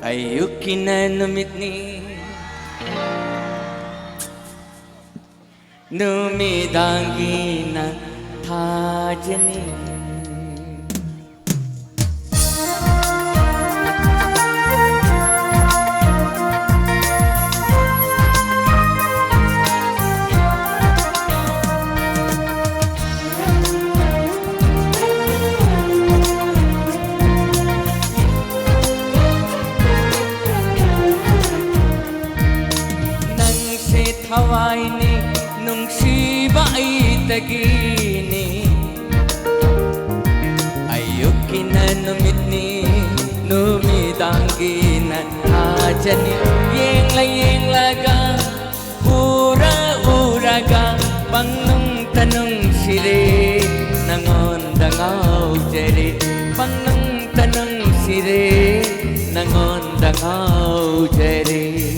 Ayukin na numit ni Numidangi na thajani Hawai ni nung siba ay tagini Ayukin na numit ni Numidangi na hajani Yeng laga Ura ga Pangnung tanong sire Nangon dangaw jere Pangnung tanong sire Nangon dangaw jere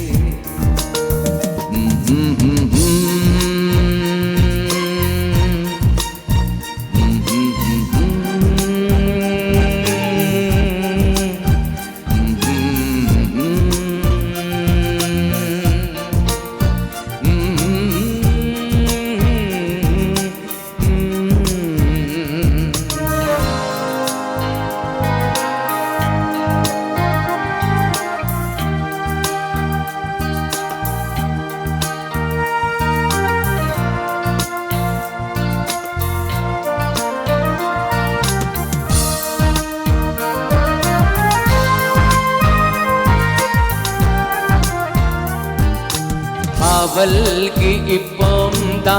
Abal ki ipomda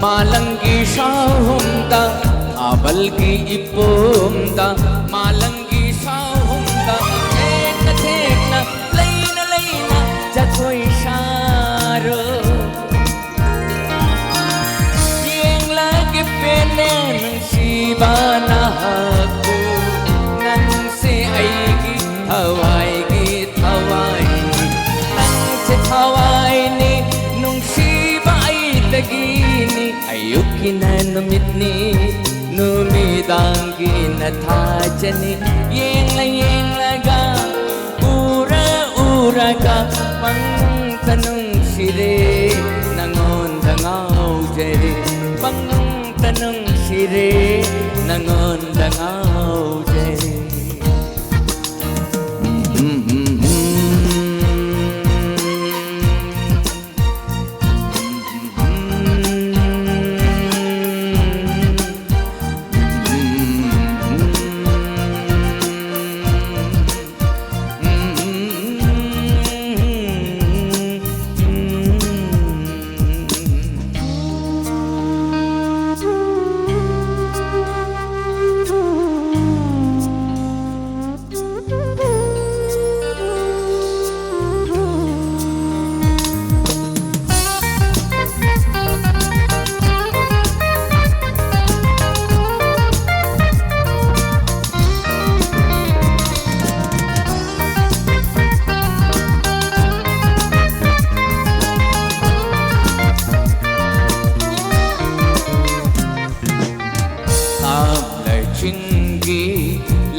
malangi shahumda Abal ki ipomda malangi shahumda Thekna layna jatoi sharo Yeng lagi penen shibana haku Nan se aigi thawai Nan se thawai ni Tagini ayukin na numit ni Numidangi na thajani Yeng laga Ura ga Pang tanong sire Nangon dangaw jere Pang tanong sire Nangon dangaw jere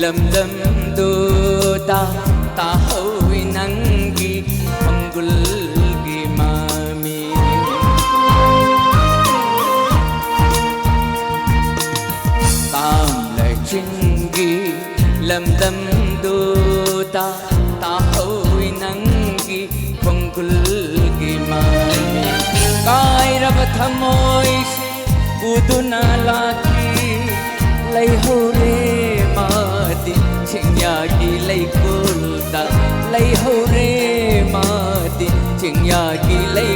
Lam do ta hawi nangi panggul gi mami Tam lai chingi lam do ta hawi nangi panggul gi mami Kai rab thamoi se uduna laki lai hore mati Chingyagi lay kulda lay hore mati Chingyagi lay